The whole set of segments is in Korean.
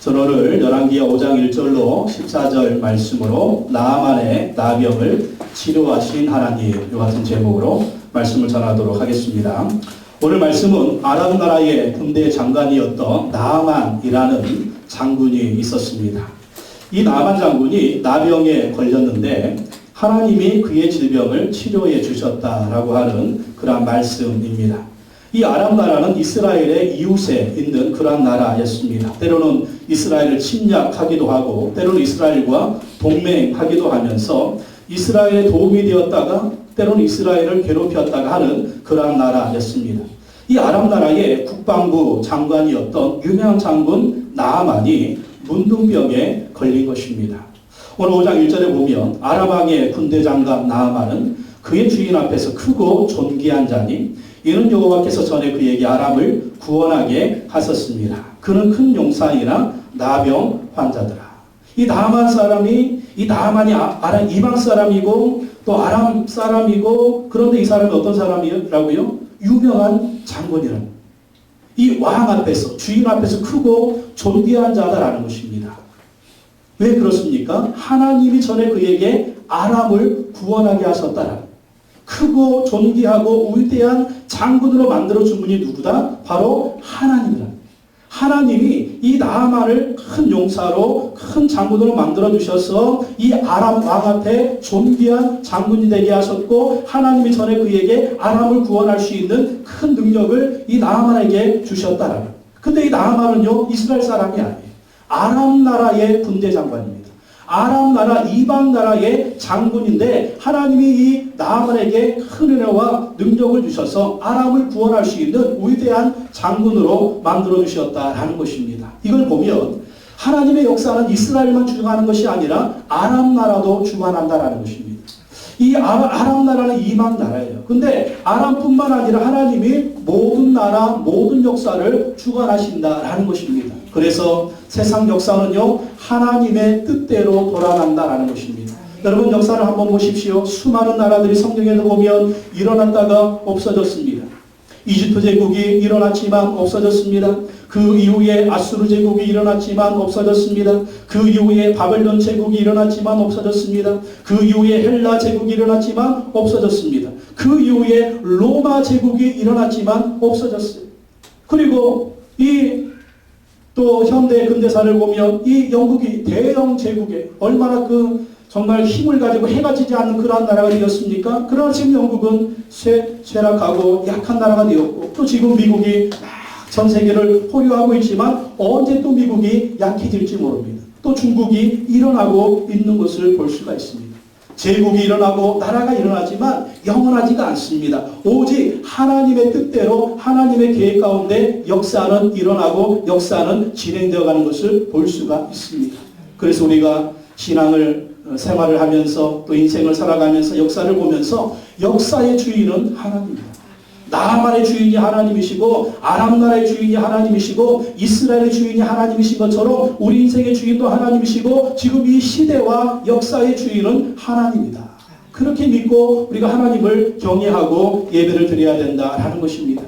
저는 오늘 열왕기하 5장 1절로 14절 말씀으로 나아만의 나병을 치료하신 하나님, 이 같은 제목으로 말씀을 전하도록 하겠습니다. 오늘 말씀은 아람 나라의 군대 장관이었던 나아만이라는 장군이 있었습니다. 이 나아만 장군이 나병에 걸렸는데 하나님이 그의 질병을 치료해 주셨다라고 하는 그러한 말씀입니다. 이 아람 나라는 이스라엘의 이웃에 있는 그러한 나라였습니다. 때로는 이스라엘을 침략하기도 하고 때로는 이스라엘과 동맹하기도 하면서 이스라엘에 도움이 되었다가 때로는 이스라엘을 괴롭혔다가 하는 그러한 나라였습니다. 이 아람 나라의 국방부 장관이었던 유명한 장군 나아만이 문둥병에 걸린 것입니다. 오늘 5장 1절에 보면 아람 왕의 군대 장관 나아만은 그의 주인 앞에서 크고 존귀한 자니 이는 여호와께서 전에 그에게 아람을 구원하게 하셨습니다. 그는 큰 용사이나 나병 환자더라. 이 나아만이 아람 이방 사람이고 또 아람 사람이고, 그런데 이 사람이 어떤 사람이라고요? 유명한 장군이라는, 이 왕 앞에서, 주인 앞에서 크고 존귀한 자다라는 것입니다. 왜 그렇습니까? 하나님이 전에 그에게 아람을 구원하게 하셨다라는, 크고 존귀하고 위대한 장군으로 만들어준 분이 누구다? 바로 하나님이다. 하나님이 이 나아만을 큰 용사로, 큰 장군으로 만들어주셔서 이 아람 왕 앞에 존귀한 장군이 되게 하셨고, 하나님이 전에 그에게 아람을 구원할 수 있는 큰 능력을 이 나아만에게 주셨다라는. 근데 이 나아만은요, 이스라엘 사람이 아니에요. 아람 나라의 군대 장관입니다. 아람 나라, 이방 나라의 장군인데 하나님이 이 나아만에게 큰 은혜와 능력을 주셔서 아람을 구원할 수 있는 위대한 장군으로 만들어 주셨다라는 것입니다. 이걸 보면 하나님의 역사는 이스라엘만 주관하는 것이 아니라 아람 나라도 주관한다라는 것입니다. 이 아람 나라는 이방 나라예요. 근데 아람뿐만 아니라 하나님이 모든 나라, 모든 역사를 주관하신다라는 것입니다. 그래서 세상 역사는요, 하나님의 뜻대로 돌아간다라는 것입니다. 여러분, 역사를 한번 보십시오. 수많은 나라들이 성경에도 보면 일어났다가 없어졌습니다. 이집트 제국이 일어났지만 없어졌습니다. 그 이후에 아수르 제국이 일어났지만 없어졌습니다. 그 이후에 바벨론 제국이 일어났지만 없어졌습니다. 그 이후에 헬라 제국이 일어났지만 없어졌습니다. 그 이후에 로마 제국이 일어났지만 없어졌어요. 그리고 또 현대 근대사를 보면 이 영국이 대영 제국에 얼마나 정말 힘을 가지고 해가 지지 않는 그러한 나라가 되었습니까? 그러나 지금 영국은 쇠락하고 약한 나라가 되었고, 또 지금 미국이 전 세계를 포효하고 있지만 언제 또 미국이 약해질지 모릅니다. 또 중국이 일어나고 있는 것을 볼 수가 있습니다. 제국이 일어나고 나라가 일어나지만 영원하지가 않습니다. 오직 하나님의 뜻대로 하나님의 계획 가운데 역사는 일어나고 역사는 진행되어 가는 것을 볼 수가 있습니다. 그래서 우리가 생활을 하면서 또 인생을 살아가면서 역사를 보면서 역사의 주인은 하나님입니다. 나아만의 주인이 하나님이시고 아람 나라의 주인이 하나님이시고 이스라엘의 주인이 하나님이신 것처럼 우리 인생의 주인도 하나님이시고 지금 이 시대와 역사의 주인은 하나님이다. 그렇게 믿고 우리가 하나님을 경외하고 예배를 드려야 된다라는 것입니다.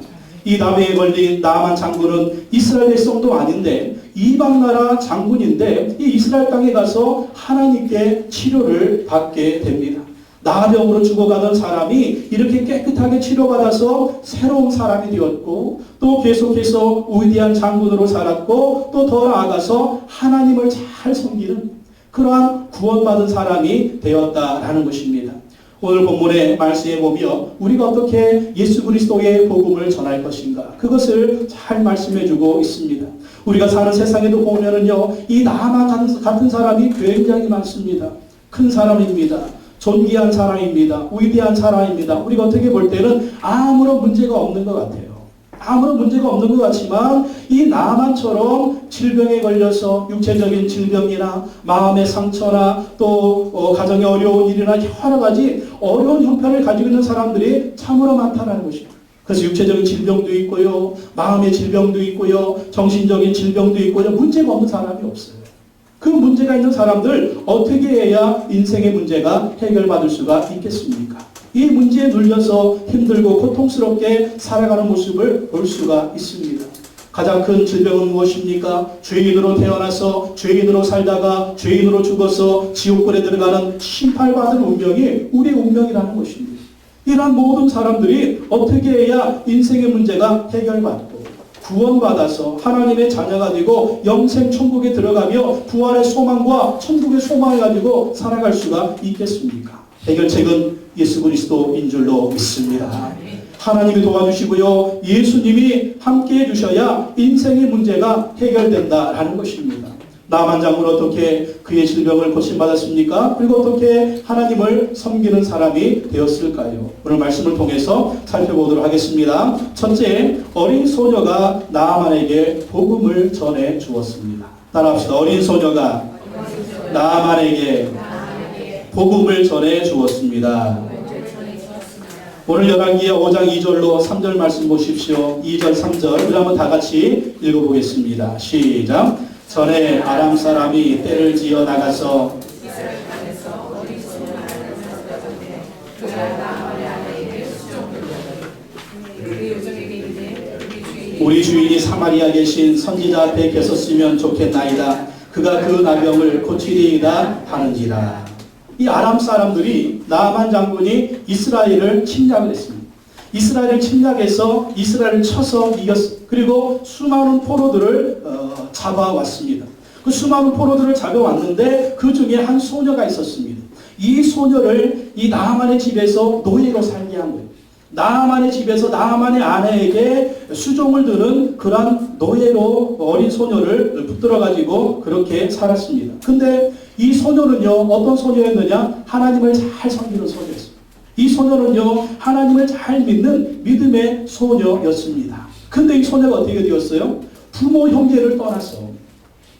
이 나병에 걸린 나아만 장군은 이스라엘 백성도 아닌데 이방 나라 장군인데 이 이스라엘 땅에 가서 하나님께 치료를 받게 됩니다. 나병으로 죽어가던 사람이 이렇게 깨끗하게 치료받아서 새로운 사람이 되었고, 또 계속해서 위대한 장군으로 살았고, 또 더 나아가서 하나님을 잘 섬기는 그러한 구원받은 사람이 되었다라는 것입니다. 오늘 본문의 말씀에 보면 우리가 어떻게 예수 그리스도의 복음을 전할 것인가, 그것을 잘 말씀해 주고 있습니다. 우리가 사는 세상에도 보면은요, 이 나아만 같은 사람이 굉장히 많습니다. 큰 사람입니다. 존귀한 사람입니다. 위대한 사람입니다. 우리가 어떻게 볼 때는 아무런 문제가 없는 것 같아요. 아무런 문제가 없는 것 같지만 이 나아만처럼 질병에 걸려서 육체적인 질병이나 마음의 상처나 또 가정의 어려운 일이나 여러 가지 어려운 형편을 가지고 있는 사람들이 참으로 많다는 것입니다. 그래서 육체적인 질병도 있고요, 마음의 질병도 있고요, 정신적인 질병도 있고요, 문제가 없는 사람이 없어요. 그 문제가 있는 사람들 어떻게 해야 인생의 문제가 해결받을 수가 있겠습니까? 이 문제에 눌려서 힘들고 고통스럽게 살아가는 모습을 볼 수가 있습니다. 가장 큰 질병은 무엇입니까? 죄인으로 태어나서 죄인으로 살다가 죄인으로 죽어서 지옥불에 들어가는 심판받은 운명이 우리의 운명이라는 것입니다. 이러한 모든 사람들이 어떻게 해야 인생의 문제가 해결받고 구원받아서 하나님의 자녀가 되고 영생 천국에 들어가며 부활의 소망과 천국의 소망을 가지고 살아갈 수가 있겠습니까? 해결책은 예수 그리스도인 줄로 믿습니다. 하나님이 도와주시고요, 예수님이 함께해 주셔야 인생의 문제가 해결된다라는 것입니다. 나만 장군 어떻게 그의 질병을 고침받았습니까? 그리고 어떻게 하나님을 섬기는 사람이 되었을까요? 오늘 말씀을 통해서 살펴보도록 하겠습니다. 첫째, 어린 소녀가 나아만에게 복음을 전해 주었습니다. 따라합시다. 어린 소녀가 나아만에게 복음을 전해 주었습니다. 오늘 열왕기하 5장 2절로 3절 말씀 보십시오. 2절 3절 우리 한번 다 같이 읽어보겠습니다. 시작. 전에 아람 사람이 떼를 지어 나가서 우리 주인이 사마리아 계신 선지자 앞에 계셨으면 좋겠나이다. 그가 그 나병을 고치리이다 하는지라. 이 아람 사람들이 나아만 장군이 이스라엘을 침략을 했습니다. 이스라엘을 침략해서 이스라엘을 쳐서 이겼습니다. 그리고 수많은 포로들을 잡아왔습니다. 그 수많은 포로들을 잡아왔는데 그 중에 한 소녀가 있었습니다. 이 소녀를 이 나아만의 집에서 노예로 살게 한 거예요. 나아만의 집에서 나아만의 아내에게 수종을 두는 그런 노예로 어린 소녀를 붙들어가지고 그렇게 살았습니다. 근데 이 소녀는요, 어떤 소녀였느냐? 하나님을 잘 섬기는 소녀였습니다. 이 소녀는요, 하나님을 잘 믿는 믿음의 소녀였습니다. 근데 이 소녀가 어떻게 되었어요? 부모 형제를 떠나서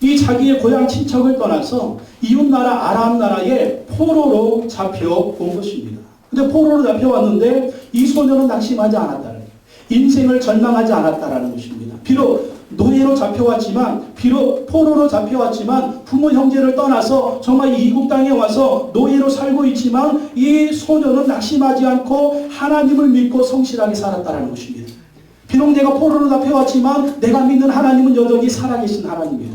이 자기의 고향 친척을 떠나서 이웃나라 아람 나라의 포로로 잡혀온 것입니다. 근데 포로로 잡혀왔는데 이 소녀는 낙심하지 않았다는 거예요. 인생을 절망하지 않았다라는 것입니다. 비록 노예로 잡혀왔지만, 비록 포로로 잡혀왔지만, 부모 형제를 떠나서 정말 이국 땅에 와서 노예로 살고 있지만 이 소녀는 낙심하지 않고 하나님을 믿고 성실하게 살았다는 것입니다. 비록 내가 포로로 잡혀왔지만 내가 믿는 하나님은 여전히 살아계신 하나님이에요.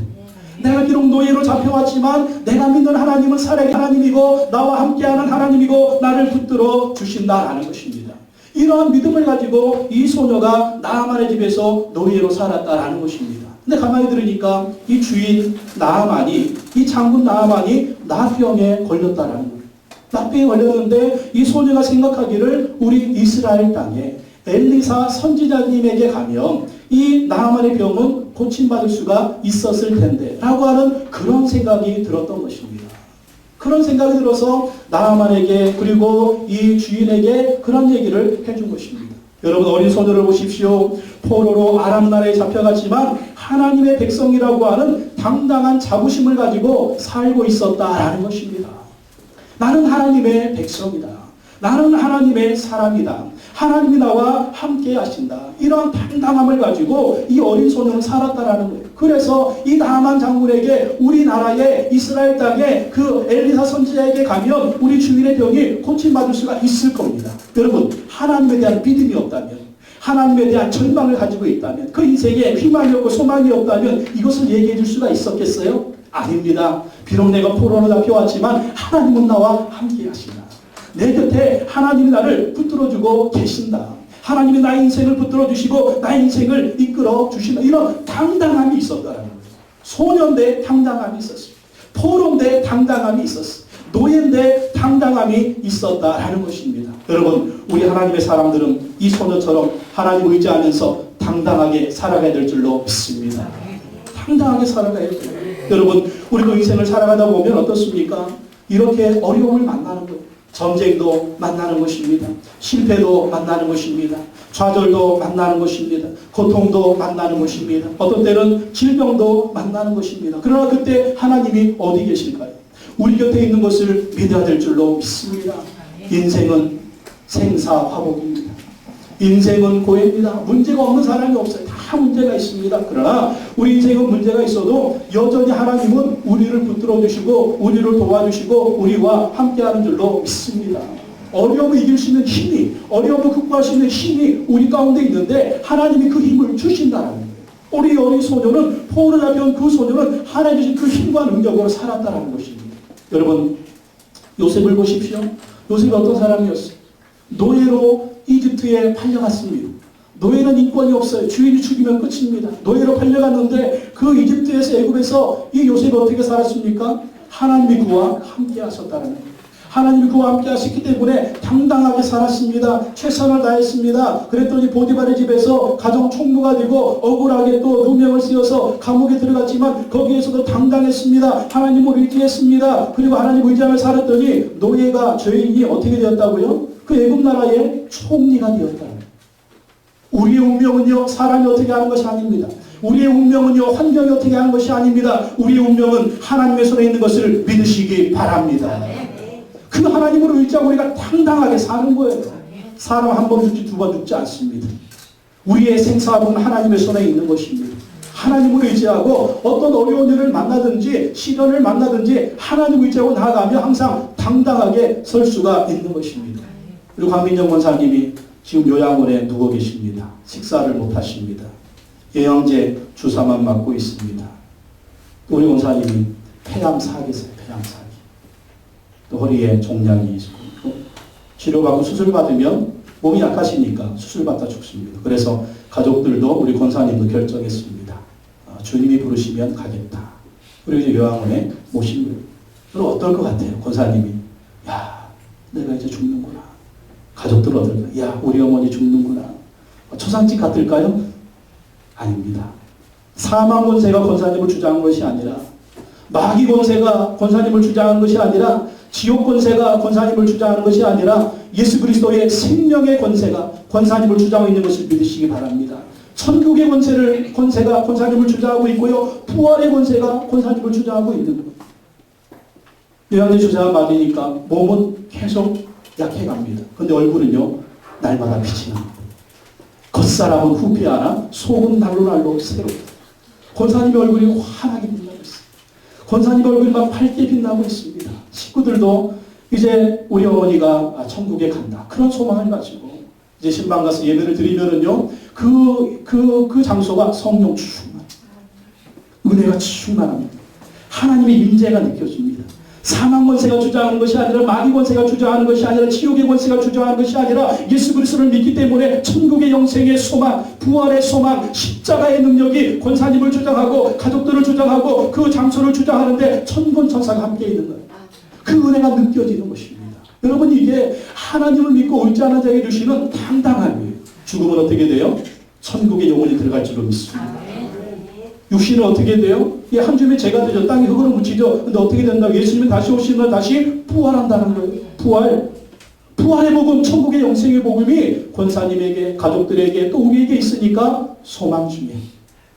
내가 비록 노예로 잡혀왔지만 내가 믿는 하나님은 살아계신 하나님이고 나와 함께하는 하나님이고 나를 붙들어 주신다라는 것입니다. 이러한 믿음을 가지고 이 소녀가 나아만의 집에서 노예로 살았다라는 것입니다. 근데 가만히 들으니까 이 주인 나아만이, 이 장군 나아만이 나병에 걸렸다라는 거예요. 나병에 걸렸는데 이 소녀가 생각하기를 우리 이스라엘 땅에 엘리사 선지자님에게 가면 이 나아만의 병은 고침받을 수가 있었을 텐데 라고 하는 그런 생각이 들었던 것입니다. 그런 생각이 들어서 나아만에게 그리고 이 주인에게 그런 얘기를 해준 것입니다. 여러분, 어린 소녀를 보십시오. 포로로 아람 나라에 잡혀갔지만 하나님의 백성이라고 하는 당당한 자부심을 가지고 살고 있었다라는 것입니다. 나는 하나님의 백성이다. 나는 하나님의 사람이다. 하나님이 나와 함께 하신다. 이런 당당함을 가지고 이 어린 소녀는 살았다라는 거예요. 그래서 이 나아만 장군에게 우리나라의 이스라엘 땅에 그 엘리사 선지자에게 가면 우리 주인의 병이 고침받을 수가 있을 겁니다. 여러분, 하나님에 대한 믿음이 없다면, 하나님에 대한 절망을 가지고 있다면, 그 인생에 희망이 없고 소망이 없다면 이것을 얘기해 줄 수가 있었겠어요? 아닙니다. 비록 내가 포로로 잡혀왔지만 하나님은 나와 함께 하신다. 내 곁에 하나님이 나를 붙들어주고 계신다. 하나님이 나의 인생을 붙들어주시고 나의 인생을 이끌어 주신다. 이런 당당함이 있었다는 거예요. 소년대 당당함이 있었어요. 포로인데 당당함이 있었어요. 노예인데 당당함이 있었다라는 것입니다. 여러분, 우리 하나님의 사람들은 이 소녀처럼 하나님을 의지하면서 당당하게 살아가야 될 줄로 믿습니다. 당당하게 살아가야 돼요. 여러분, 우리도 인생을 살아가다 보면 어떻습니까? 이렇게 어려움을 만나는 거예요. 전쟁도 만나는 것입니다. 실패도 만나는 것입니다. 좌절도 만나는 것입니다. 고통도 만나는 것입니다. 어떤 때는 질병도 만나는 것입니다. 그러나 그때 하나님이 어디 계실까요? 우리 곁에 있는 것을 믿어야 될 줄로 믿습니다. 인생은 생사화복입니다. 인생은 고해입니다. 문제가 없는 사람이 없어요. 다 문제가 있습니다. 그러나 우리 인생은 문제가 있어도 여전히 하나님은 우리를 붙들어주시고 우리를 도와주시고 우리와 함께하는 줄로 믿습니다. 어려움을 이길 수 있는 힘이, 어려움을 극복할 수 있는 힘이 우리 가운데 있는데 하나님이 그 힘을 주신다는 거예요. 우리 어린 소녀는 포로 잡혀온 그 소녀는 하나님 주신 그 힘과 능력으로 살았다는 것입니다. 여러분, 요셉을 보십시오. 요셉이 어떤 사람이었어요? 노예로 이집트에 팔려갔습니다. 노예는 인권이 없어요. 주인이 죽이면 끝입니다. 노예로 팔려갔는데 그 이집트에서 애굽에서 이 요셉이 어떻게 살았습니까? 하나님이 그와 함께 하셨다는 거예요. 하나님이 그와 함께 하셨기 때문에 당당하게 살았습니다. 최선을 다했습니다. 그랬더니 보디발의 집에서 가정 총무가 되고 억울하게 또 누명을 씌워서 감옥에 들어갔지만 거기에서도 당당했습니다. 하나님을 의지했습니다. 그리고 하나님 의지하며 살았더니 노예가 죄인이 어떻게 되었다고요? 그 애굽 나라의 총리가 되었다. 우리의 운명은요, 사람이 어떻게 하는 것이 아닙니다. 우리의 운명은요, 환경이 어떻게 하는 것이 아닙니다. 우리의 운명은 하나님의 손에 있는 것을 믿으시기 바랍니다. 그 하나님을 의지하고 우리가 당당하게 사는 거예요. 사람 한 번 죽지 두 번 죽지 않습니다. 우리의 생사복은 하나님의 손에 있는 것입니다. 하나님을 의지하고 어떤 어려운 일을 만나든지 시련을 만나든지 하나님을 의지하고 나아가면 항상 당당하게 설 수가 있는 것입니다. 그리고 강민정 권사님이 지금 요양원에 누워 계십니다. 식사를 못 하십니다. 예형제 주사만 맞고 있습니다. 우리 권사님이 폐암사기세요. 폐암사기. 또 허리에 종양이 있고 치료받고 수술받으면 몸이 약하시니까 수술받다 죽습니다. 그래서 가족들도 우리 권사님도 결정했습니다. 주님이 부르시면 가겠다. 그리고 이제 요양원에 모신 거예요. 그럼 어떨 것 같아요? 권사님이 야, 내가 이제 죽는구나. 가족들은 어떨까요? 야, 우리 어머니 죽는구나. 초상집 같을까요? 아닙니다. 사망 권세가 권사님을 주장한 것이 아니라, 마귀 권세가 권사님을 주장하는 것이 아니라, 지옥 권세가 권사님을 주장하는 것이 아니라 예수 그리스도의 생명의 권세가 권사님을 주장하고 있는 것을 믿으시기 바랍니다. 천국의 권세가 권사님을 주장하고 있고요. 부활의 권세가 권사님을 주장하고 있는 거예요. 요한의 주사가 맞으니까 몸은 계속 약해갑니다. 그런데 얼굴은요, 날마다 빛이 납니다. 겉사람은 후피하나 속은 날로 새롭다. 권사님의 얼굴이 환하게 빛나고 있습니다. 권사님의 얼굴이 막 밝게 빛나고 있습니다. 식구들도 이제 우리 어머니가 천국에 간다. 그런 소망을 가지고 이제 신방 가서 예배를 드리면은요, 그 장소가 성령 충만, 은혜가 충만합니다. 하나님의 임재가 느껴집니다. 사망 권세가 주장하는 것이 아니라, 마귀 권세가 주장하는 것이 아니라, 지옥의 권세가 주장하는 것이 아니라, 예수 그리스도를 믿기 때문에 천국의 영생의 소망, 부활의 소망, 십자가의 능력이 권사님을 주장하고 가족들을 주장하고 그 장소를 주장하는데 천군 천사가 함께 있는 거예요. 그 은혜가 느껴지는 것입니다. 여러분, 이게 하나님을 믿고 의지하는 자에게 주시는 당당함이에요. 죽으면 어떻게 돼요? 천국에 영원히 들어갈 줄로 믿습니다. 육신은 어떻게 돼요? 한 줌의 죄가 되죠. 땅에 흙으로 묻히죠. 근데 어떻게 된다고? 예수님이 다시 오시면 다시 부활한다는 거예요. 부활의 복음, 천국의 영생의 복음이 권사님에게, 가족들에게, 또 우리에게 있으니까 소망 중에,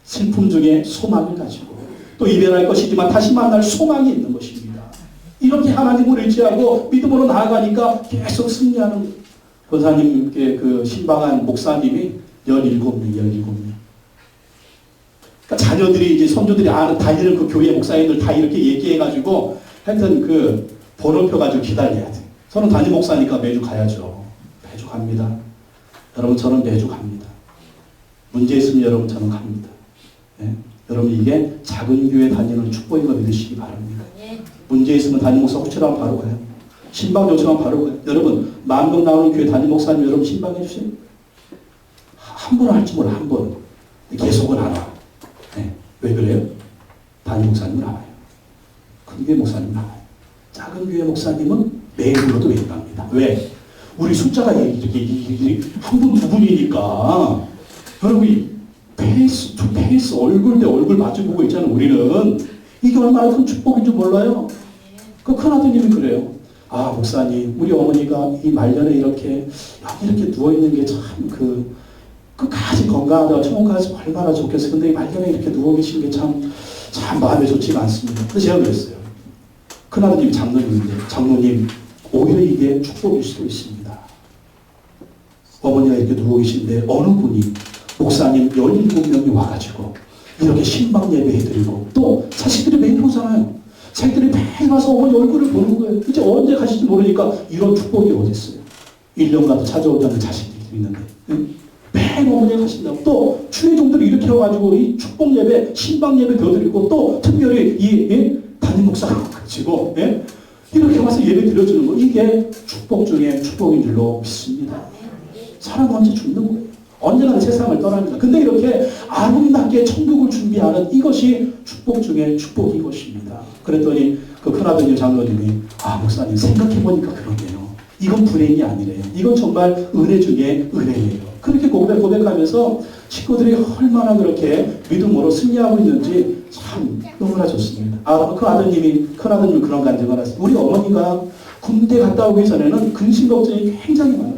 슬픔 중에 소망을 가지고, 또 이별할 것이지만 다시 만날 소망이 있는 것입니다. 이렇게 하나님을 의지하고 믿음으로 나아가니까 계속 승리하는 거예요. 권사님께 그 신방한 목사님이 17명. 그러니까 자녀들이 이제 손주들이 다니는 그 교회 목사님들 다 이렇게 얘기해가지고 하여튼 그 번호표 가지고 기다려야 돼. 저는 담임 목사니까 매주 가야죠. 매주 갑니다. 여러분, 저는 매주 갑니다. 문제 있으면 여러분, 저는 갑니다. 예? 여러분, 이게 작은 교회 다니는 축복인 거 믿으시기 바랍니다. 문제 있으면 담임 목사 호출하면 바로 가요. 신방 요청하면 바로 가요. 여러분, 만명 나오는 교회 담임 목사님 여러분 신방해 주세요. 한 번은 할지 몰라, 한 번은. 계속은 안 와. 네. 왜 그래요? 담임 목사님은 안 와요. 큰 교회 목사님은 안 와요. 작은 교회 목사님은 매일 불러도 매일 갑니다. 왜? 우리 숫자가 이렇게 한 분, 두 분이니까. 여러분, 페이스 투 페이스, 얼굴 대 얼굴 마주보고 있잖아요. 우리는. 이게 얼마나 큰 축복인 줄 몰라요. 그 큰아드님이 그래요. 아, 목사님, 우리 어머니가 이 말년에 이렇게 누워있는 게 참 끝까지 건강하다가 천국 가서 얼마나 좋겠어요. 근데 이 말년에 이렇게 누워 계신 게 참 마음에 좋지가 않습니다. 그래서 제가 그랬어요. 큰아드님이 장로님인데, 장로님, 오히려 이게 축복일 수도 있습니다. 어머니가 이렇게 누워 계신데 어느 분이 목사님 17명이 와가지고 이렇게 신방 예배해드리고, 또 자식들이 매일 오잖아요. 자식들이 매일 와서 어머니 얼굴을 보는 거예요. 이제 언제 가실지 모르니까 이런 축복이 어딨어요. 1년간 찾아오지 않는 자식들이 있는데. 응? 매일 어머니가 가신다고. 또 주의 종들을 일으켜가지고 이 축복 예배, 신방 예배 드리고 또 특별히 이 담임 목사가 가지고 이렇게 와서 예배 드려주는 거, 이게 축복 중에 축복인 줄로 믿습니다. 사람은 언제 죽는 거예요. 언젠가는 세상을 떠납니다. 근데 이렇게 아름답게 천국을 준비하는 이것이 축복 중에 축복인 것입니다. 그랬더니 그 큰아버님 장로님이 목사님 생각해보니까 그러네요. 이건 불행이 아니래요. 이건 정말 은혜 중에 은혜예요. 그렇게 고백하면서 식구들이 얼마나 그렇게 믿음으로 승리하고 있는지 참 너무나 좋습니다. 그 아드님이, 큰아드님이 그런 간증을 하셨어요. 우리 어머니가 군대 갔다 오기 전에는 근심 걱정이 굉장히 많아요.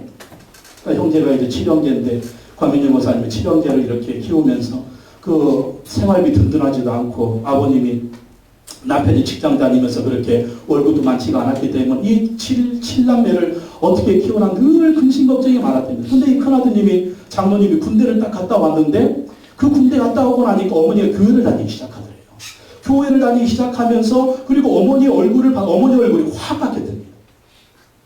그러니까 형제가 이제 7형제인데 과민유 목사님이 7형제를 이렇게 키우면서 그 생활비 든든하지도 않고 아버님이 남편이 직장 다니면서 그렇게 월급도 많지가 않았기 때문에 이 7남매를 어떻게 키우나 늘 근심 걱정이 많았답니다. 근데 이 큰아드님이 장로님이 군대를 딱 갔다 왔는데 그 군대 갔다 오고 나니까 어머니가 교회를 다니기 시작하더래요. 교회를 다니기 시작하면서 그리고 어머니 얼굴이 확 바뀌었답니다.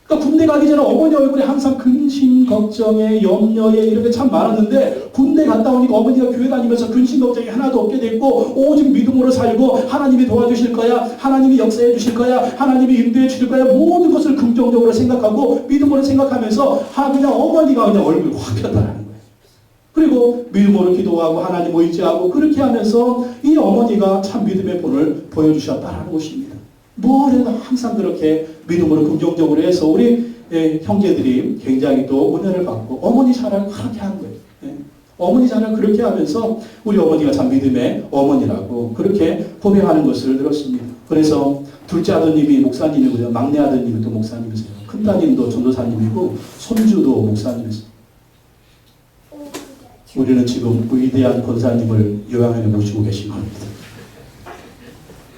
그러니까 군대 가기 전에 어머니 얼굴이 항상 근심, 걱정에, 염려에 이렇게 참 많았는데 군대 갔다 오니까 어머니가 교회 다니면서 근심, 걱정이 하나도 없게 됐고 오직 믿음으로 살고 하나님이 도와주실 거야, 하나님이 역사해 주실 거야, 하나님이 인도해 주실 거야, 모든 것을 긍정적으로 생각하고 믿음으로 생각하면서 그냥 어머니가 그냥 얼굴이 확 폈다라는 거예요. 그리고 믿음으로 기도하고 하나님 의지하고 그렇게 하면서 이 어머니가 참 믿음의 본을 보여주셨다라는 것입니다. 뭘 해도 항상 그렇게 믿음으로 긍정적으로 해서 우리 형제들이 굉장히 또 은혜를 받고 어머니 자랑을 그렇게 하는 거예요. 어머니 자랑을 그렇게 하면서 우리 어머니가 참 믿음의 어머니라고 그렇게 고백하는 것을 들었습니다. 그래서 둘째 아드님이 목사님이고요. 막내 아드님이 또 목사님이세요. 큰 따님도 전도사님이고 손주도 목사님이세요. 우리는 지금 위대한 권사님을 요양원에 모시고 계신 겁니다.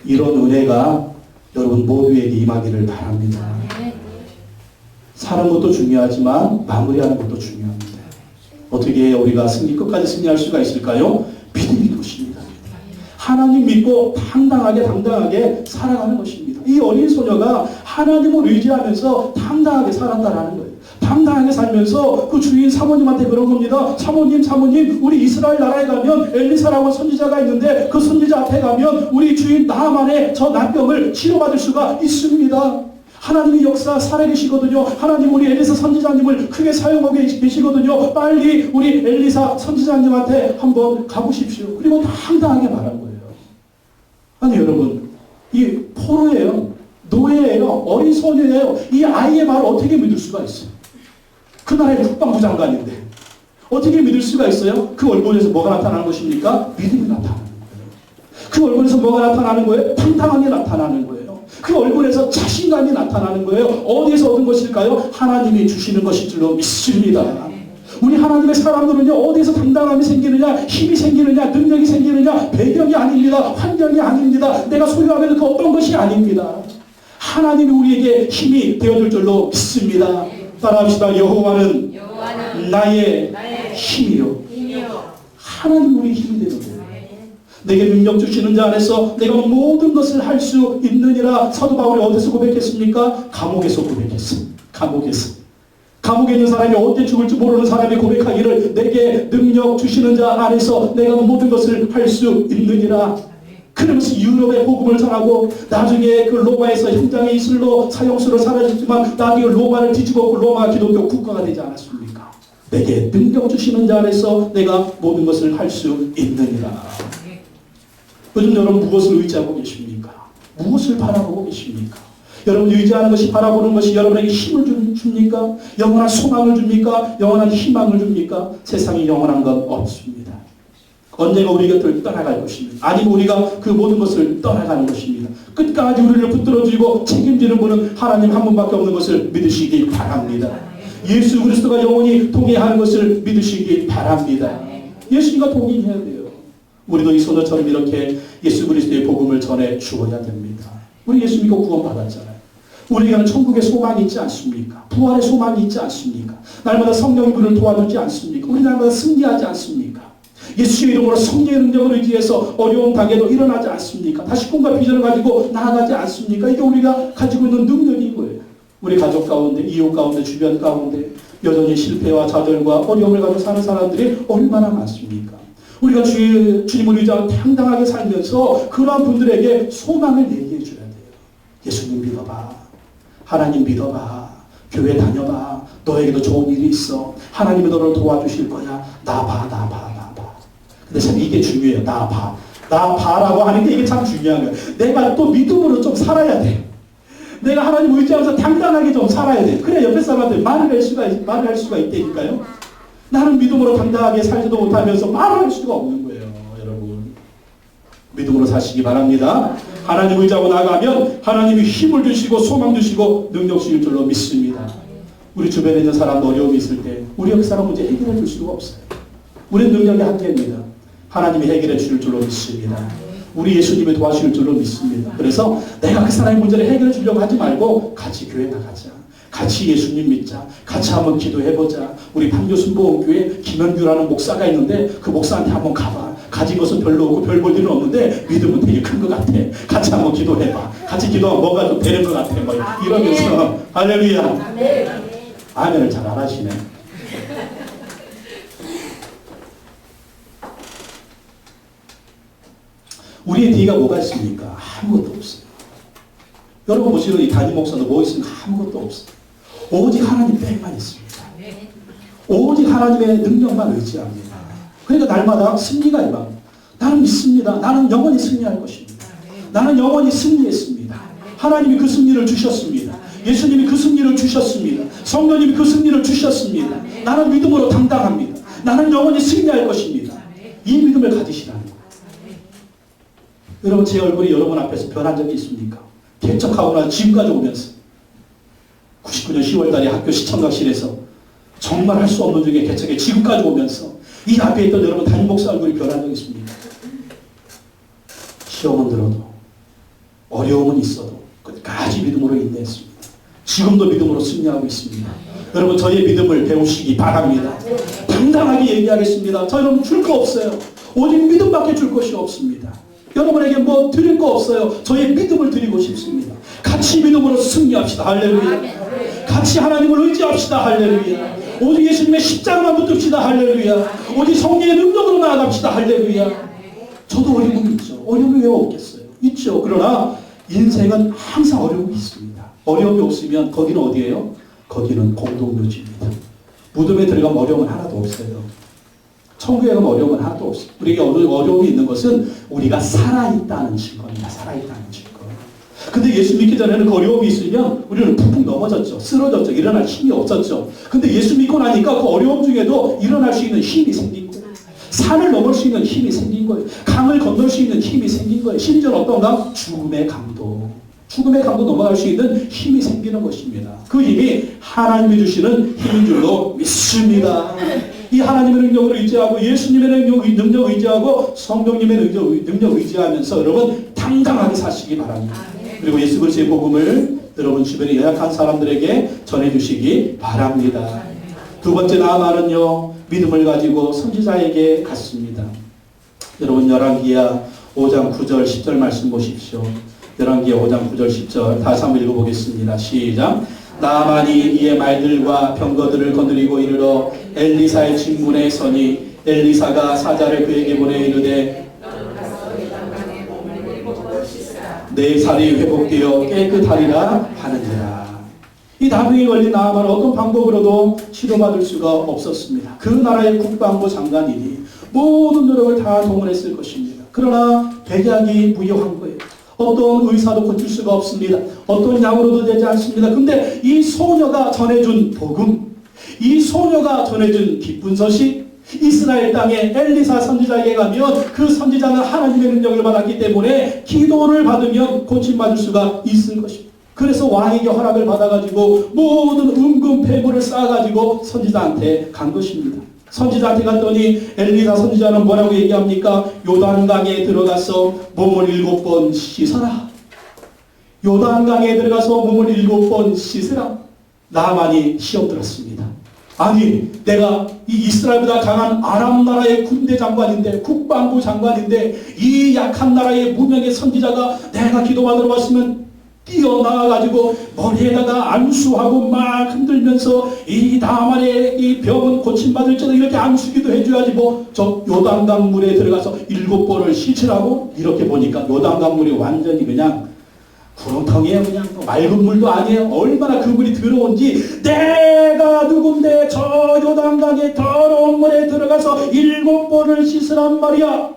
이런 은혜가 여러분 모두에게 임하기를 바랍니다. 사는 것도 중요하지만 마무리하는 것도 중요합니다. 어떻게 우리가 끝까지 승리할 수가 있을까요? 믿음이 것입니다. 하나님 믿고 당당하게 살아가는 것입니다. 이 어린 소녀가 하나님을 의지하면서 당당하게 살았다라는 거예요. 당당하게 살면서 그 주인 사모님한테 그런 겁니다. 사모님, 우리 이스라엘 나라에 가면 엘리사라고 선지자가 있는데 그 선지자 앞에 가면 우리 주인 나아만의 저 난병을 치료받을 수가 있습니다. 하나님이 역사 살아계시거든요. 하나님 우리 엘리사 선지자님을 크게 사용하고 계시거든요. 빨리 우리 엘리사 선지자님한테 한번 가보십시오. 그리고 당당하게 말한 거예요. 아니 여러분, 이 포로예요. 노예예요. 어린 소녀예요. 이 아이의 말을 어떻게 믿을 수가 있어요? 그 나라의 국방부 장관인데 어떻게 믿을 수가 있어요? 그 얼굴에서 뭐가 나타나는 것입니까? 믿음이 나타나는 거예요. 그 얼굴에서 뭐가 나타나는 거예요? 당당함이 나타나는 거예요. 그 얼굴에서 자신감이 나타나는 거예요. 어디에서 얻은 것일까요? 하나님이 주시는 것일 줄로 믿습니다. 우리 하나님의 사람들은요, 어디에서 당당함이 생기느냐, 힘이 생기느냐, 능력이 생기느냐, 배경이 아닙니다. 환경이 아닙니다. 내가 소유하는 그 어떤 것이 아닙니다. 하나님이 우리에게 힘이 되어줄 줄로 믿습니다. 따라합시다. 여호와는 나의 힘이요. 하나님이 우리 힘이 되는 거예요. 내게 능력 주시는 자 안에서 내가 모든 것을 할 수 있느니라. 사도 바울이 어디서 고백했습니까? 감옥에서 고백했습니다. 감옥에 있는 사람이 언제 죽을지 모르는 사람이 고백하기를 내게 능력 주시는 자 안에서 내가 모든 것을 할 수 있느니라. 그러면서 유럽의 복음을 전하고 나중에 그 로마에서 현장에 이슬로 사형수로 사라졌지만 나중에 로마를 뒤집었고 로마 기독교 국가가 되지 않았습니까? 내게 능력 주시는 자 안에서 내가 모든 것을 할 수 있느니라. 요즘 여러분 무엇을 의지하고 계십니까? 무엇을 바라보고 계십니까? 여러분 의지하는 것이 바라보는 것이 여러분에게 힘을 줍니까? 영원한 소망을 줍니까? 영원한 희망을 줍니까? 세상에 영원한 건 없습니다. 언젠가 우리 곁을 떠나갈 것입니다. 아니면 우리가 그 모든 것을 떠나가는 것입니다. 끝까지 우리를 붙들어주고 책임지는 분은 하나님 한 분밖에 없는 것을 믿으시기 바랍니다. 예수 그리스도가 영원히 동행하는 것을 믿으시기 바랍니다. 예수님과 동행해야 돼요. 우리도 이 소녀처럼 이렇게 예수 그리스도의 복음을 전해 주어야 됩니다. 우리 예수 믿고 구원받았잖아요. 우리에게는 천국의 소망이 있지 않습니까? 부활의 소망이 있지 않습니까? 날마다 성령이 우리를 도와주지 않습니까? 우리 날마다 승리하지 않습니까? 예수의 이름으로 성령의 능력을 의지해서 어려운 단계도 일어나지 않습니까? 다시 꿈과 비전을 가지고 나아가지 않습니까? 이게 우리가 가지고 있는 능력인 거예요. 우리 가족 가운데, 이웃 가운데, 주변 가운데 여전히 실패와 좌절과 어려움을 가지고 사는 사람들이 얼마나 많습니까? 우리가 주님을 의지하고 당당하게 살면서 그러한 분들에게 소망을 얘기해 줘야 돼요. 예수님 믿어봐. 하나님 믿어봐. 교회 다녀봐. 너에게도 좋은 일이 있어. 하나님이 너를 도와주실 거야. 나 봐, 나 봐, 나 봐. 근데 참 이게 중요해요. 나 봐. 나 봐라고 하는 게 이게 참 중요한 거예요. 내가 또 믿음으로 좀 살아야 돼. 내가 하나님 의지하면서 당당하게 좀 살아야 돼. 그래 옆에 사람한테 말을 할 수가 있다니까요. 나는 믿음으로 당당하게 살지도 못하면서 말을 할 수가 없는 거예요. 여러분. 믿음으로 사시기 바랍니다. 하나님 의지하고 나가면 하나님이 힘을 주시고 소망 주시고 능력 주실 줄로 믿습니다. 우리 주변에 있는 사람도 어려움이 있을 때 우리 옆 사람 문제 해결해 줄 수가 없어요. 우리는 능력이 한계입니다. 하나님이 해결해 주실 줄로 믿습니다. 우리 예수님이 도와주실 줄로 믿습니다. 그래서 내가 그 사람의 문제를 해결해 주려고 하지 말고 같이 교회 나가자. 같이 예수님 믿자. 같이 한번 기도해보자. 우리 판교순복음교회 김현규라는 목사가 있는데 그 목사한테 한번 가봐. 가진 것은 별로 없고 별 볼 일은 없는데 믿음은 되게 큰 것 같아. 같이 한번 기도해봐. 같이 기도하면 뭔가 좀 되는 것 같아. 뭐 이러면서 할렐루야. 아멘을 잘 안 하시네. 우리의 뒤가 뭐가 있습니까? 아무것도 없어요. 여러분 보시는 이 담임 목사도 뭐 있습니까? 아무것도 없어요. 오직 하나님 백만 있습니다. 오직 하나님의 능력만 의지합니다. 그러니까 날마다 승리가 임합니다. 나는 믿습니다. 나는 영원히 승리할 것입니다. 나는 영원히 승리했습니다. 하나님이 그 승리를 주셨습니다. 예수님이 그 승리를 주셨습니다. 성령님이 그 승리를 주셨습니다. 나는 믿음으로 당당합니다. 나는 영원히 승리할 것입니다. 이 믿음을 가지시라는 거예요. 여러분 제 얼굴이 여러분 앞에서 변한 적이 있습니까? 개척하고 나서 지금까지 오면서 99년 10월 달에 학교 시청각실에서 정말 할 수 없는 중에 개척에 지금까지 오면서 이 앞에 있던 여러분 담임 목사 얼굴이 변한 적이 있습니까? 시험은 들어도 어려움은 있어도 끝까지 믿음으로 인내했습니다. 지금도 믿음으로 승리하고 있습니다. 여러분 저의 믿음을 배우시기 바랍니다. 당당하게 얘기하겠습니다. 저 여러분 줄 거 없어요. 오직 믿음밖에 줄 것이 없습니다. 여러분에게 뭐 드릴 거 없어요. 저의 믿음을 드리고 싶습니다. 같이 믿음으로 승리합시다. 할렐루야. 같이 하나님을 의지합시다. 할렐루야. 오직 예수님의 십자가만 붙듭시다. 할렐루야. 오직 성령의 능력으로 나아갑시다. 할렐루야. 저도 어려움이 있죠. 어려움이 왜 없겠어요? 있죠. 그러나 인생은 항상 어려움이 있습니다. 어려움이 없으면 거기는 어디예요? 거기는 공동묘지입니다. 무덤에 들어가면 어려움은 하나도 없어요. 천국에 가면 어려움은 하나도 없어요. 우리에게 어려움이 있는 것은 우리가 살아있다는 증거입니다. 살아있다는 증거. 근데 예수 믿기 전에는 그 어려움이 있으면 우리는 푹푹 넘어졌죠. 쓰러졌죠. 일어날 힘이 없었죠. 근데 예수 믿고 나니까 그 어려움 중에도 일어날 수 있는 힘이 생긴 거예요. 산을 넘을 수 있는 힘이 생긴 거예요. 강을 건널 수 있는 힘이 생긴 거예요. 심지어 어떤가? 죽음의 강도. 죽음의 강도 넘어갈 수 있는 힘이 생기는 것입니다. 그 힘이 하나님이 주시는 힘인 줄로 믿습니다. 이 하나님의 능력을 의지하고 예수님의 능력 의지하고 성령님의 능력 의지하면서 여러분 당당하게 사시기 바랍니다. 그리고 예수 그리스도의 복음을 여러분 주변에 연약한 사람들에게 전해주시기 바랍니다. 두 번째 나아만은요 믿음을 가지고 선지자에게 갔습니다. 여러분 열왕기야 5장 9절 10절 말씀 보십시오. 열왕기야 5장 9절 10절 다시 한번 읽어보겠습니다. 시작. 나아만이 이의 말들과 병거들을 거느리고 이르러 엘리사의 직문에 서니 엘리사가 사자를 그에게 보내 이르되 내 살이 회복되어 깨끗하리라 하느니라. 이 나병에 걸린 나아만은 어떤 방법으로도 치료받을 수가 없었습니다. 그 나라의 국방부 장관이니 모든 노력을 다 동원했을 것입니다. 그러나 백약이 무효한 거예요. 어떤 의사도 고칠 수가 없습니다. 어떤 약으로도 되지 않습니다. 근데 이 소녀가 전해준 복음, 이 소녀가 전해준 기쁜 소식, 이스라엘 땅에 엘리사 선지자에게 가면 그 선지자는 하나님의 능력을 받았기 때문에 기도를 받으면 고침받을 수가 있을 것입니다. 그래서 왕에게 허락을 받아가지고 모든 은금 폐물을 쌓아가지고 선지자한테 간 것입니다. 선지자한테 갔더니 엘리사 선지자는 뭐라고 얘기합니까? 요단강에 들어가서 몸을 7번 씻어라. 요단강에 들어가서 몸을 7번 씻으라. 나만이 시험 들었습니다. 아니 내가 이 이스라엘보다 강한 아람 나라의 군대 장관인데 국방부 장관인데 이 약한 나라의 무명의 선지자가 내가 기도받으러 왔으면 뛰어나가지고 머리에다가 안수하고 막 흔들면서 이 나만의 이 병은 고침받을 적에 이렇게 안수기도 해줘야지 뭐 저 요단강 물에 들어가서 7번을 씻으라고 이렇게 보니까 요단강 물이 완전히 그냥 구렁텅이에요. 그냥 맑은 물도 아니에요. 얼마나 그 물이 더러운지 내가 누군데 저 요단강의 더러운 물에 들어가서 7번을 씻으란 말이야.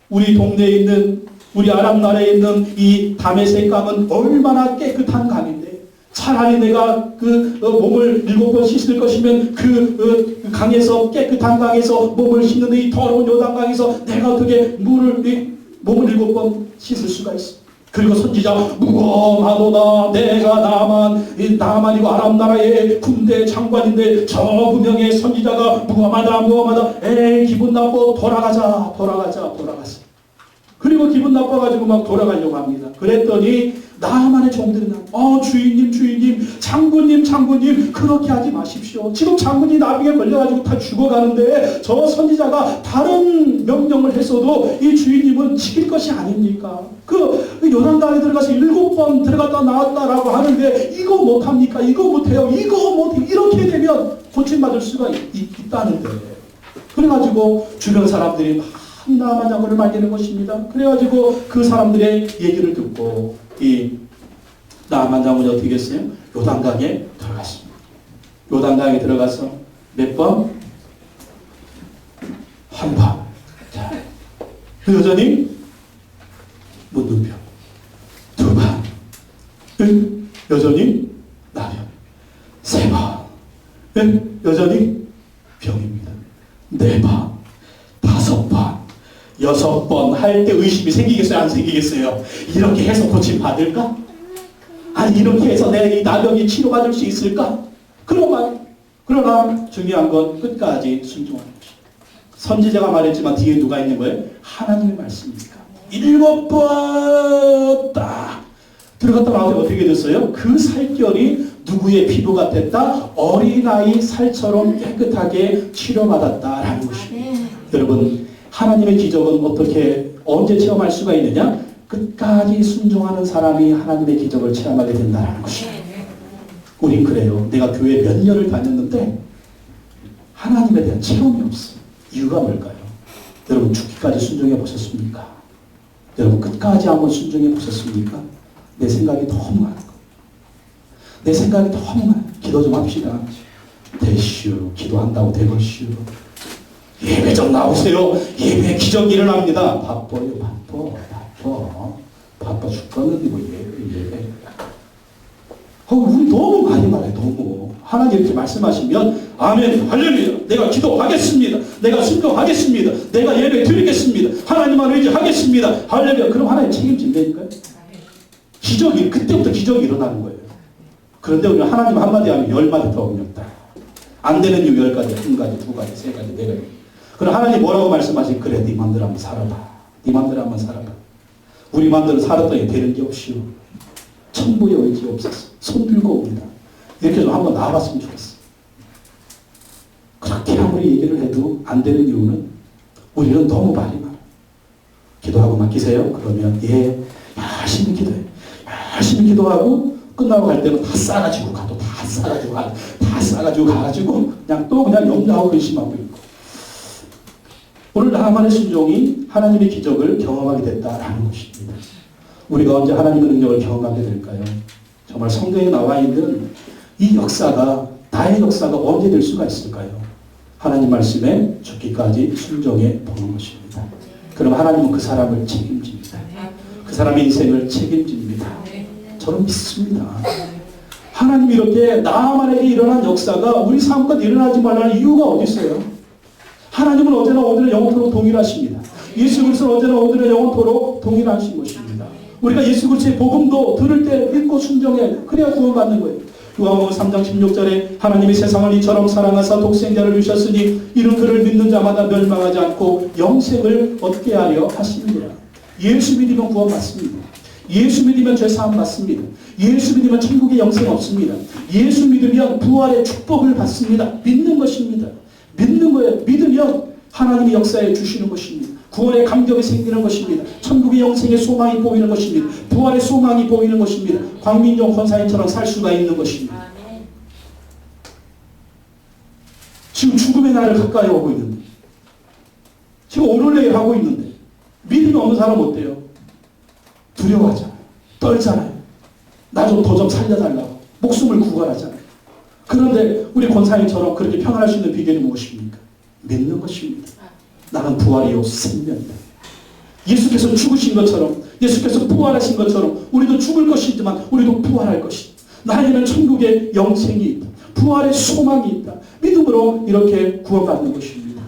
우리 동네에 있는 우리 아랍 나라에 있는 이 다메섹 강은 얼마나 깨끗한 강인데 차라리 내가 그 몸을 7번 씻을 것이면 그 강에서 깨끗한 강에서 몸을 씻는 이 더러운 요단강에서 내가 어떻게 몸을 7번 씻을 수가 있어. 그리고 선지자 무엄하도다 내가 나만이고 아랍 나라의 군대 장관인데 저 분명의 선지자가 무엄하다 에이 기분 나빠 돌아가자. 그리고 기분 나빠가지고 막 돌아가려고 합니다. 그랬더니 나만의 종들은 주인님 장군님 그렇게 하지 마십시오. 지금 장군이 나비에 걸려가지고 다 죽어가는데 저 선지자가 다른 명령을 했어도 이 주인님은 지킬 것이 아닙니까? 그 요단강에 들어가서 7번 들어갔다 나왔다라고 하는데 이거 못합니까? 이거 못해요. 이렇게 되면 고침받을 수가 있다는데 그래가지고 주변 사람들이 나만 장군을 말리는 것입니다. 그래가지고 그 사람들의 얘기를 듣고 이 나만 장군이 어떻게 했어요? 요단강에 들어갔습니다. 요단강에 들어가서 몇 번? 한 번. 자, 여전히 문둥병. 두 번. 여전히 나병. 세 번. 여전히 병입니다. 네 번. 5번. 6번 할 때 의심이 생기겠어요? 안 생기겠어요? 이렇게 해서 고침 받을까? 아니 이렇게 해서 내 이 나병이 치료받을 수 있을까? 그러나 중요한 건 끝까지 순종하는 것입니다. 선지자가 말했지만 뒤에 누가 있는 거예요? 하나님의 말씀입니까? 7번 딱 들어갔다 나오면 어떻게 됐어요? 그 살결이 누구의 피부가 됐다? 어린아이 살처럼 깨끗하게 치료받았다라는 것입니다. 여러분 하나님의 기적은 언제 체험할 수가 있느냐? 끝까지 순종하는 사람이 하나님의 기적을 체험하게 된다는 것입니다. 우린 그래요. 내가 교회 몇 년을 다녔는데 하나님에 대한 체험이 없어요. 이유가 뭘까요? 여러분 죽기까지 순종해 보셨습니까? 여러분 끝까지 한번 순종해 보셨습니까? 내 생각이 너무 많은 거. 내 생각이 너무 많아요. 기도 좀 합시다. 대슈 기도한다고 되겠슈. 예배 좀 나오세요. 예배 기적이 일어납니다. 바빠요. 바빠 죽겠는데 뭐 예배. 우리 너무 많이 말해요. 너무. 하나님 이렇게 말씀하시면 아멘 할렐루야 내가 기도하겠습니다. 내가 순종하겠습니다. 내가 예배 드리겠습니다. 하나님만 의지하겠습니다. 할렐루야. 그럼 하나님 책임진다니까요. 기적이 그때부터 기적이 일어나는 거예요. 그런데 우리는 하나님 한마디 하면 10마디 더 어렵다. 안 되는 이유 10가지, 1가지, 2가지, 3가지, 4가지. 그럼 하나님 뭐라고 말씀하시? 그래 네 맘대로 한번 살아봐. 네 맘대로 한번 살아봐. 우리 맘대로 살았더니 되는 게 없이요. 천부의 의지 없었어. 손 들고 옵니다. 이렇게 좀 한번 나와봤으면 좋겠어. 그렇게 아무리 얘기를 해도 안 되는 이유는 우리는 너무 말이 많아. 기도하고 맡기세요. 그러면 열심히 기도해. 열심히 기도하고 끝나고 갈 때는 다 싸가지고 가도 다 싸가지고 가가지고 그냥 염려하고 근심하고 있고. 오늘 나만의 순종이 하나님의 기적을 경험하게 됐다라는 것입니다. 우리가 언제 하나님의 능력을 경험하게 될까요? 정말 성경에 나와 있는 이 역사가 나의 역사가 언제 될 수가 있을까요? 하나님 말씀에 죽기까지 순종해 보는 것입니다. 그럼 하나님은 그 사람을 책임집니다. 그 사람의 인생을 책임집니다. 저는 믿습니다. 하나님이 이렇게 나만에게 일어난 역사가 우리 삶과 일어나지 말라는 이유가 어디 있어요? 하나님은 언제나 오늘은 영원토록 동일하십니다. 예수 그리스도는 언제나 오늘은 영원토록 동일하신 것입니다. 우리가 예수 그리스도의 복음도 들을 때 믿고 순종해 그래야 구원받는 거예요. 요한복음 3장 16절에 하나님이 세상을 이처럼 사랑하사 독생자를 주셨으니 이는 그를 믿는 자마다 멸망하지 않고 영생을 얻게 하려 하심이니라. 예수 믿으면 구원받습니다. 예수 믿으면 죄사함 받습니다. 예수 믿으면 천국에 영생 없습니다. 예수 믿으면 부활의 축복을 받습니다. 믿는 것입니다. 믿는 거예요. 믿으면 하나님이 역사해 주시는 것입니다. 구원의 감격이 생기는 것입니다. 천국의 영생의 소망이 보이는 것입니다. 부활의 소망이 보이는 것입니다. 광민종 권사님처럼 살 수가 있는 것입니다. 지금 죽음의 날을 가까이 오고 있는데, 지금 오늘 내일 하고 있는데, 믿음이 없는 사람 어때요? 두려워하잖아요. 떨잖아요. 나 좀 더 좀 살려달라고 목숨을 구걸하잖아요. 그런데 우리 권사님처럼 그렇게 평안할 수 있는 비결이 무엇입니까? 믿는 것입니다. 나는 부활이요 생명이다. 예수께서 죽으신 것처럼, 예수께서 부활하신 것처럼 우리도 죽을 것이지만 우리도 부활할 것이다. 나에게는 천국의 영생이 있다. 부활의 소망이 있다. 믿음으로 이렇게 구원받는 것입니다.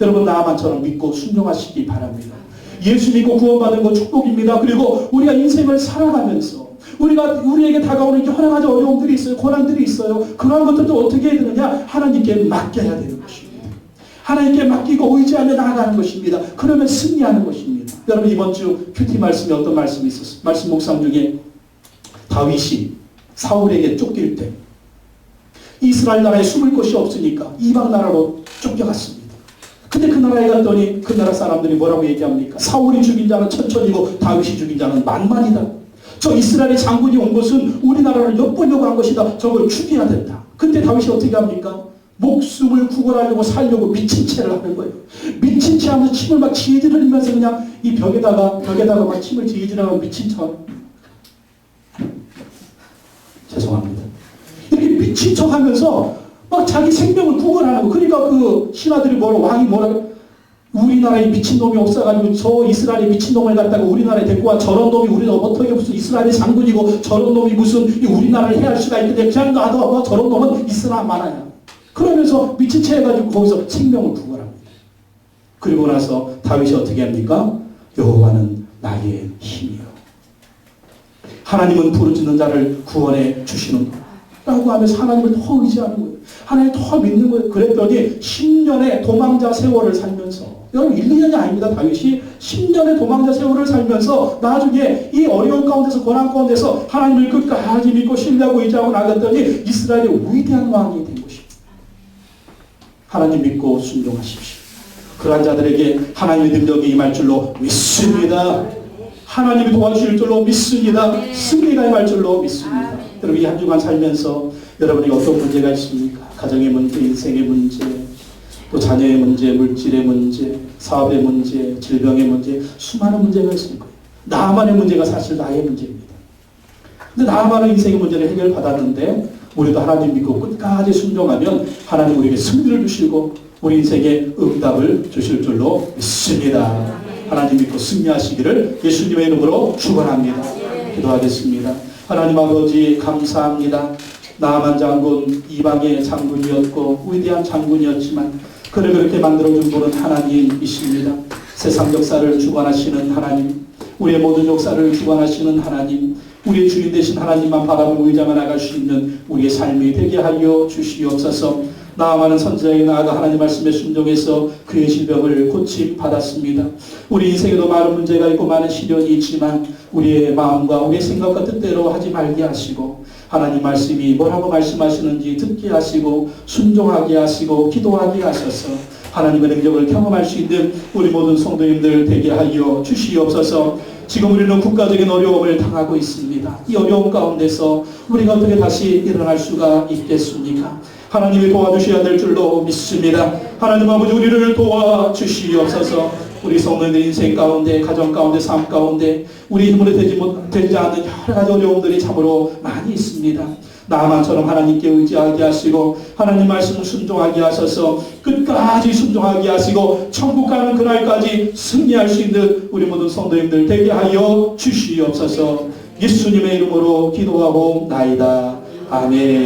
여러분 나만처럼 믿고 순종하시기 바랍니다. 예수 믿고 구원받는 건 축복입니다. 그리고 우리가 인생을 살아가면서 우리에게 다가오는 여러 가지 어려움들이 있어요. 고난들이 있어요. 그러한 것들도 어떻게 해야 되느냐? 하나님께 맡겨야 되는 것입니다. 하나님께 맡기고 의지하며 나아가는 것입니다. 그러면 승리하는 것입니다. 여러분 이번 주 큐티 말씀에 어떤 말씀이 있었어요? 말씀 묵상 중에 다윗이 사울에게 쫓길 때 이스라엘 나라에 숨을 곳이 없으니까 이방 나라로 쫓겨갔습니다. 근데 그 나라에 갔더니 그 나라 사람들이 뭐라고 얘기합니까? 사울이 죽인 자는 천천이고 다윗이 죽인 자는 만만이다. 저 이스라엘의 장군이 온 것은 우리나라를 엿보려고 한 것이다. 저걸 죽여야 된다. 근데 다윗이 어떻게 합니까? 목숨을 구걸하려고 살려고 미친 채를 하는 거예요. 미친 채 하면서 침을 막 지지를 흘리면서 그냥 이 벽에다가 막 침을 지지하고 미친 척. 죄송합니다. 이렇게 미친 척 하면서 막 자기 생명을 구걸하는 거. 그러니까 그 신하들이 왕이 뭐라고 우리나라에 미친놈이 없어가지고 저 이스라엘의 미친놈을 갖다가 우리나라에 데리고 와. 저런 놈이 우리는 어떻게 무슨 이스라엘의 장군이고 저런 놈이 무슨 우리나라를 해할 수가 있는데 그냥 놔둬. 저런 놈은 이스라엘 만화야. 그러면서 미친 채 해가지고 거기서 생명을 구걸합니다. 그리고 나서 다윗이 어떻게 합니까? 여호와는 나의 힘이요. 하나님은 부르짖는 자를 구원해 주시는 라고 하면서 하나님을 더 의지하는 거예요. 하나님을 더 믿는 거예요. 그랬더니 10년의 도망자 세월을 살면서, 여러분 1, 2년이 아닙니다. 다윗이 10년의 도망자 세월을 살면서 나중에 이 어려운 가운데서 고난 가운데서 하나님을 끝까지 믿고 신뢰하고 의지하고 나갔더니 이스라엘의 위대한 왕이 된 것입니다. 하나님 믿고 순종하십시오. 그러한 자들에게 하나님의 능력이 임할 줄로 믿습니다. 하나님이 도와주실 줄로 믿습니다. 승리가 임할 줄로 믿습니다. 여러분 이 한 주간 살면서 여러분이 어떤 문제가 있습니까? 가정의 문제, 인생의 문제, 또 자녀의 문제, 물질의 문제, 사업의 문제, 질병의 문제, 수많은 문제가 있을 거예요. 나만의 문제가 사실 나의 문제입니다. 근데 나만의 인생의 문제를 해결받았는데 우리도 하나님 믿고 끝까지 순종하면 하나님 우리에게 승리를 주시고 우리 인생에 응답을 주실 줄로 믿습니다. 하나님 믿고 승리하시기를 예수님의 이름으로 축원합니다. 기도하겠습니다. 하나님 아버지 감사합니다. 나만 장군 이방의 장군이었고 위대한 장군이었지만 그를 그렇게 만들어준 분은 하나님이십니다. 세상 역사를 주관하시는 하나님, 우리의 모든 역사를 주관하시는 하나님, 우리의 주인 되신 하나님만 바라보고 의지하며 나갈 수 있는 우리의 삶이 되게 하여 주시옵소서. 나아가는 선지자에게 나아가 하나님 말씀에 순종해서 그의 질병을 고침받았습니다. 우리 인생에도 많은 문제가 있고 많은 시련이 있지만 우리의 마음과 우리의 생각과 뜻대로 하지 말게 하시고 하나님 말씀이 뭐라고 말씀하시는지 듣게 하시고 순종하게 하시고 기도하게 하셔서 하나님의 능력을 경험할 수 있는 우리 모든 성도님들 되게 하여 주시옵소서. 지금 우리는 국가적인 어려움을 당하고 있습니다. 이 어려움 가운데서 우리가 어떻게 다시 일어날 수가 있겠습니까? 하나님이 도와주셔야 될 줄로 믿습니다. 하나님 아버지 우리를 도와주시옵소서. 우리 성도님들 인생 가운데, 가정 가운데, 삶 가운데 우리 힘으로 되지 않는 여러 가지 어려움들이 참으로 많이 있습니다. 나만처럼 하나님께 의지하게 하시고 하나님 말씀을 순종하게 하셔서 끝까지 순종하게 하시고 천국 가는 그날까지 승리할 수 있는 우리 모든 성도님들 되게 하여 주시옵소서. 예수님의 이름으로 기도하고 나이다. 아멘.